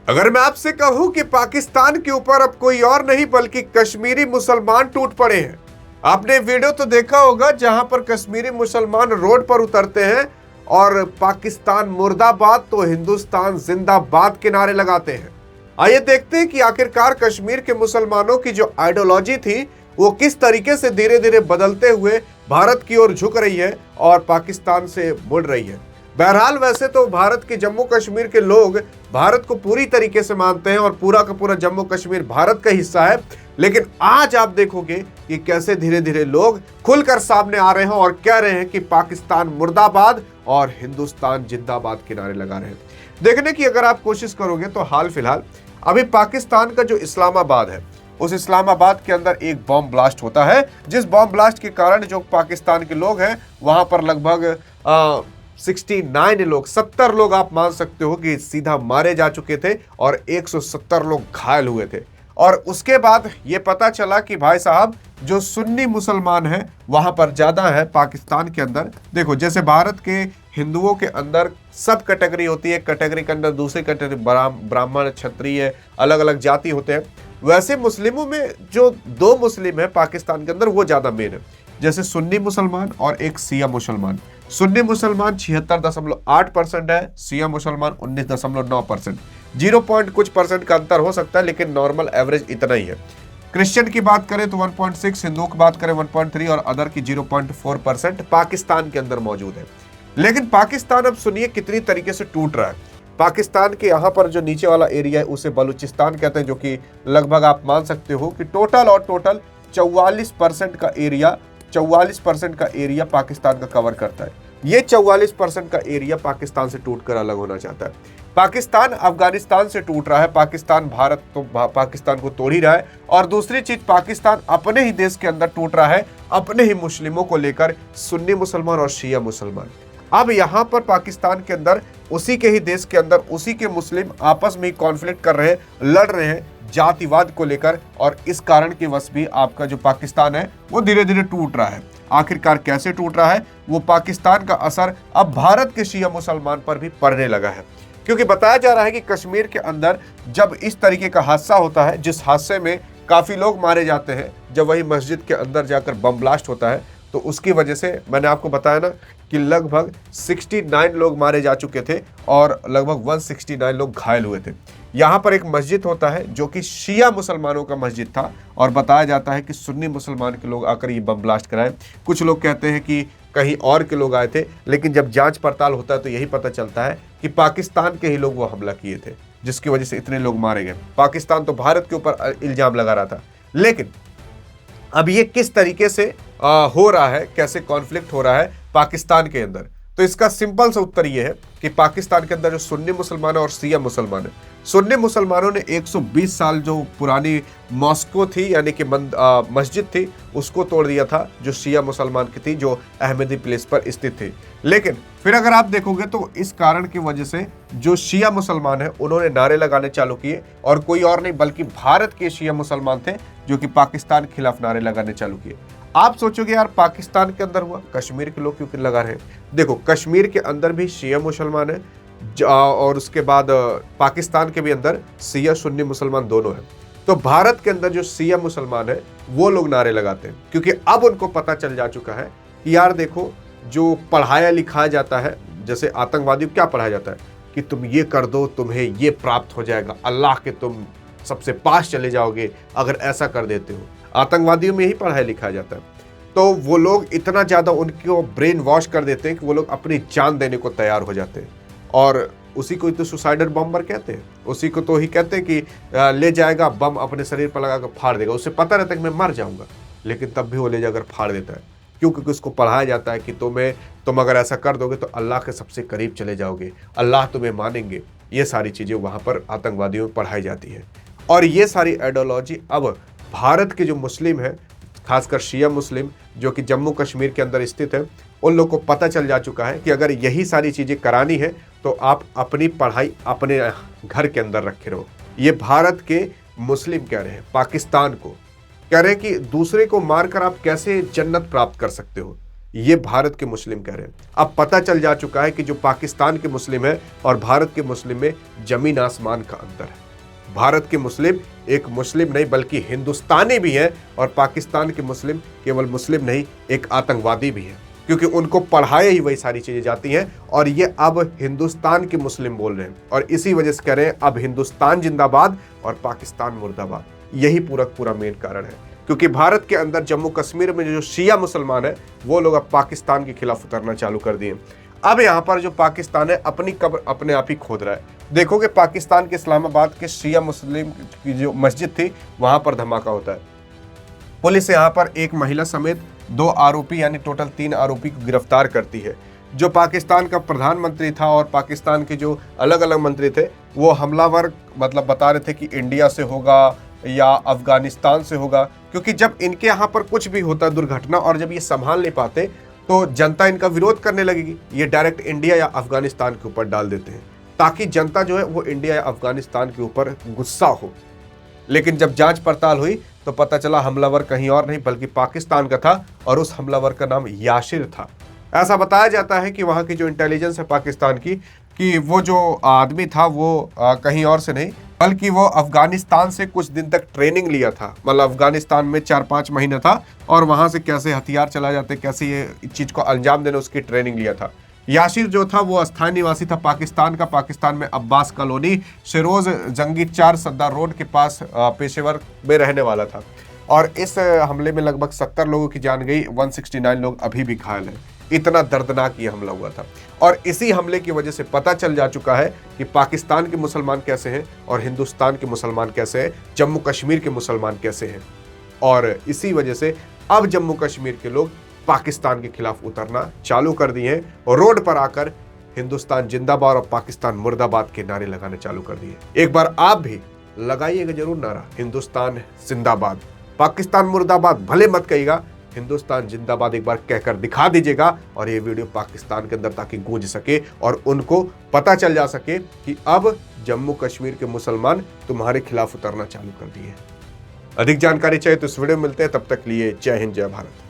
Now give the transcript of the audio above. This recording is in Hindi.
अगर मैं आपसे कहूं कि पाकिस्तान के ऊपर अब कोई और नहीं बल्कि कश्मीरी मुसलमान टूट पड़े हैं। आपने वीडियो तो देखा होगा जहां पर कश्मीरी मुसलमान रोड पर उतरते हैं और पाकिस्तान मुर्दाबाद तो हिंदुस्तान जिंदाबाद के नारे लगाते हैं। आइए देखते हैं कि आखिरकार कश्मीर के मुसलमानों की जो आइडियोलॉजी थी वो किस तरीके से धीरे धीरे बदलते हुए भारत की ओर झुक रही है और पाकिस्तान से मुड़ रही है। बहरहाल वैसे तो भारत के जम्मू कश्मीर के लोग भारत को पूरी तरीके से मानते हैं और पूरा का पूरा जम्मू कश्मीर भारत का हिस्सा है, लेकिन आज आप देखोगे कि कैसे धीरे धीरे लोग खुलकर सामने आ रहे हैं और कह रहे हैं कि पाकिस्तान मुर्दाबाद और हिंदुस्तान जिंदाबाद के नारे लगा रहे हैं। देखने की अगर आप कोशिश करोगे तो हाल फिलहाल अभी पाकिस्तान का जो इस्लामाबाद है उस इस्लामाबाद के अंदर एक बॉम्ब ब्लास्ट होता है, जिस बॉम्ब ब्लास्ट के कारण जो पाकिस्तान के लोग हैं वहां पर लगभग 69 लोग 70 लोग आप मान सकते हो कि सीधा मारे जा चुके थे और 170 लोग घायल हुए थे। और उसके बाद ये पता चला कि भाई साहब जो सुन्नी मुसलमान हैं वहां पर ज्यादा है पाकिस्तान के अंदर। देखो जैसे भारत के हिंदुओं के अंदर सब कैटेगरी होती है, कैटेगरी के अंदर दूसरी कैटेगरी ब्राह्मण क्षत्रिय अलग अलग जाति होते हैं, वैसे मुस्लिमों में जो दो मुस्लिम है पाकिस्तान के अंदर वो ज्यादा मेन है, जैसे सुन्नी मुसलमान और एक शिया मुसलमान। सुन्नी मुसलमान 76.8% है, शिया मुसलमान 19.9%। 0 पॉइंट कुछ परसेंट का अंतर हो सकता है लेकिन नॉर्मल एवरेज इतना ही है। क्रिश्चियन की बात करें तो 1.6, हिंदुओं की बात करें 1.3 और अदर की 0.4% पाकिस्तान के अंदर मौजूद है। लेकिन पाकिस्तान अब सुनिए कितनी तरीके से टूट रहा है। पाकिस्तान के यहाँ पर जो नीचे वाला एरिया है उसे बलूचिस्तान कहते हैं, जो कि लगभग आप मान सकते हो कि टोटल 44% का एरिया पाकिस्तान का कवर करता है। ये 44% का एरिया पाकिस्तान से टूटकर अलग होना चाहता है। पाकिस्तान अफगानिस्तान से टूट रहा है, भारत तो पाकिस्तान को तोड़ ही रहा है। और दूसरी चीज पाकिस्तान अपने ही देश के अंदर टूट रहा है, अपने ही मुस्लिमों को लेकर, सुन्नी मुसलमान और शिया मुसलमान। अब यहाँ पर पाकिस्तान के अंदर उसी के ही देश के अंदर उसी के मुस्लिम आपस में ही कॉन्फ्लिक्ट कर रहे हैं, लड़ रहे हैं जातिवाद को लेकर, और इस कारण के वश भी आपका जो पाकिस्तान है वो धीरे धीरे टूट रहा है। आखिरकार कैसे टूट रहा है, वो पाकिस्तान का असर अब भारत के शिया मुसलमान पर भी पड़ने लगा है। क्योंकि बताया जा रहा है कि कश्मीर के अंदर जब इस तरीके का हादसा होता है, जिस हादसे में काफी लोग मारे जाते हैं, जब वही मस्जिद के अंदर जाकर बम ब्लास्ट होता है, तो उसकी वजह से मैंने आपको बताया ना कि लगभग 69 लोग मारे जा चुके थे और लगभग 169 लोग घायल हुए थे। यहाँ पर एक मस्जिद होता है जो कि शिया मुसलमानों का मस्जिद था और बताया जाता है कि सुन्नी मुसलमान के लोग आकर ये बम ब्लास्ट कराए। कुछ लोग कहते हैं कि कहीं और के लोग आए थे, लेकिन जब जांच पड़ताल होता है तो यही पता चलता है कि पाकिस्तान के ही लोग वो हमला किए थे, जिसकी वजह से इतने लोग मारे गए। पाकिस्तान तो भारत के ऊपर इल्जाम लगा रहा था, लेकिन अब ये किस तरीके से हो रहा है, कैसे कॉन्फ्लिक्ट हो रहा है पाकिस्तान के अंदर, तो इसका सिंपल सा उत्तर ये है कि पाकिस्तान के अंदर जो सुन्नी मुसलमान और शिया मुसलमान है, सुन्नी मुसलमानों ने 120 साल जो पुरानी मॉस्को थी यानी कि मस्जिद थी उसको तोड़ दिया था, जो शिया मुसलमान की थी, जो अहमदी प्लेस पर स्थित थी। लेकिन फिर अगर आप देखोगे तो इस कारण की वजह से जो शिया मुसलमान है उन्होंने नारे लगाने चालू किए, और कोई और नहीं बल्कि भारत के शिया मुसलमान थे जो कि पाकिस्तान के खिलाफ नारे लगाने चालू किए। आप सोचोगे यार पाकिस्तान के अंदर हुआ, कश्मीर के लोग क्यों लगा रहे हैं? देखो कश्मीर के अंदर भी शिया मुसलमान है और उसके बाद पाकिस्तान के भी अंदर शिया सुन्नी मुसलमान दोनों हैं। तो भारत के अंदर जो शिया मुसलमान है वो लोग नारे लगाते हैं, क्योंकि अब उनको पता चल जा चुका है कि यार देखो जो पढ़ाया लिखाया जाता है, जैसे आतंकवादियों को क्या पढ़ाया जाता है कि तुम ये कर दो तुम्हें ये प्राप्त हो जाएगा, अल्लाह के तुम सबसे पास चले जाओगे अगर ऐसा कर देते हो। आतंकवादियों में ही पढ़ाया लिखाया जाता है। तो वो लोग इतना ज्यादा उनको ब्रेन वॉश कर देते हैं कि वो लोग अपनी जान देने को तैयार हो जाते हैं, और उसी को तो सुसाइडल बम्बर कहते हैं, उसी को तो ही कहते हैं कि ले जाएगा बम अपने शरीर पर लगा कर फाड़ देगा। उसे पता रहता है कि मैं मर जाऊंगा, लेकिन तब भी वो ले जाकर फाड़ देता है। क्यों? क्योंकि उसको पढ़ाया जाता है कि तुम अगर ऐसा कर दोगे तो अल्लाह के सबसे करीब चले जाओगे, अल्लाह तुम्हें मानेंगे। ये सारी चीजें वहां पर आतंकवादियों में पढ़ाई जाती है। और ये सारी आइडियोलॉजी अब भारत के जो मुस्लिम है, खासकर शिया मुस्लिम जो कि जम्मू कश्मीर के अंदर स्थित है, उन लोगों को पता चल जा चुका है कि अगर यही सारी चीजें करानी है तो आप अपनी पढ़ाई अपने घर के अंदर रखे रहो। ये भारत के मुस्लिम कह रहे हैं, पाकिस्तान को कह रहे हैं कि दूसरे को मारकर आप कैसे जन्नत प्राप्त कर सकते हो। ये भारत के मुस्लिम कह रहे हैं। अब पता चल जा चुका है कि जो पाकिस्तान के मुस्लिम है और भारत के मुस्लिम में जमीन आसमान का अंतर है। भारत के मुस्लिम एक मुस्लिम नहीं बल्कि हिंदुस्तानी भी है, और पाकिस्तान के मुस्लिम केवल मुस्लिम नहीं, एक आतंकवादी भी है, क्योंकि उनको पढ़ाए ही वही सारी चीजें जाती हैं। और ये अब हिंदुस्तान के मुस्लिम बोल रहे हैं, और इसी वजह से कह रहे हैं अब हिंदुस्तान जिंदाबाद और पाकिस्तान मुर्दाबाद। यही पूरा मेन कारण है, क्योंकि भारत के अंदर जम्मू कश्मीर में जो शिया मुसलमान है वो लोग अब पाकिस्तान के खिलाफ उतरना चालू कर दिए। अब यहाँ पर जो पाकिस्तान है अपनी कब्र अपने आप ही खोद रहा है। देखोगे पाकिस्तान के इस्लामाबाद के शिया मुस्लिम की जो मस्जिद थी वहां पर धमाका होता है। पुलिस यहाँ पर एक महिला समेत 2 आरोपी यानी टोटल 3 आरोपी को गिरफ्तार करती है। जो पाकिस्तान का प्रधानमंत्री था और पाकिस्तान के जो अलग अलग मंत्री थे वो हमलावर मतलब बता रहे थे कि इंडिया से होगा या अफगानिस्तान से होगा, क्योंकि जब इनके यहाँ पर कुछ भी होता है दुर्घटना और जब ये संभाल नहीं पाते तो जनता इनका विरोध करने लगेगी। ये डायरेक्ट इंडिया या अफगानिस्तान के ऊपर डाल देते हैं ताकि जनता जो है वो इंडिया या अफगानिस्तान के ऊपर गुस्सा हो। लेकिन जब जांच पड़ताल हुई तो पता चला हमलावर कहीं और नहीं बल्कि पाकिस्तान का था, और उस हमलावर का नाम यासिर था। ऐसा बताया जाता है कि वहाँ की जो इंटेलिजेंस है पाकिस्तान की कि वो जो आदमी था वो कहीं और से नहीं बल्कि वो अफगानिस्तान से कुछ दिन तक ट्रेनिंग लिया था। मतलब अफगानिस्तान में 4-5 महीने था और वहां से कैसे हथियार चला जाते, कैसे ये चीज को अंजाम देने उसकी ट्रेनिंग लिया था। यासिर जो था वो स्थायी निवासी था पाकिस्तान का। पाकिस्तान में अब्बास कॉलोनी शेरोज जंगी 4 सद्दार रोड के पास पेशेवर में रहने वाला था। और इस हमले में लगभग 70 लोगों की जान गई, 169 लोग अभी भी घायल हैं। इतना दर्दनाक ये हमला हुआ था, और इसी हमले की वजह से पता चल जा चुका है कि पाकिस्तान के मुसलमान कैसे हैं और हिंदुस्तान के मुसलमान कैसे हैं, जम्मू कश्मीर के मुसलमान कैसे हैं। और इसी वजह से अब जम्मू कश्मीर के लोग पाकिस्तान के खिलाफ उतरना चालू कर दिए हैं और रोड पर आकर हिंदुस्तान जिंदाबाद और पाकिस्तान मुर्दाबाद के नारे लगाने चालू कर दिए। एक बार आप भी लगाइएगा जरूर नारा, हिंदुस्तान जिंदाबाद, पाकिस्तान मुर्दाबाद भले मत कहिएगा, हिंदुस्तान जिंदाबाद एक बार कहकर दिखा दीजिएगा। और ये वीडियो पाकिस्तान के अंदर ताकि गूंज सके और उनको पता चल जा सके कि अब जम्मू कश्मीर के मुसलमान तुम्हारे खिलाफ उतरना चालू कर दिए। अधिक जानकारी चाहिए तो इस वीडियो में मिलते हैं, तब तक लिए जय हिंद जय भारत।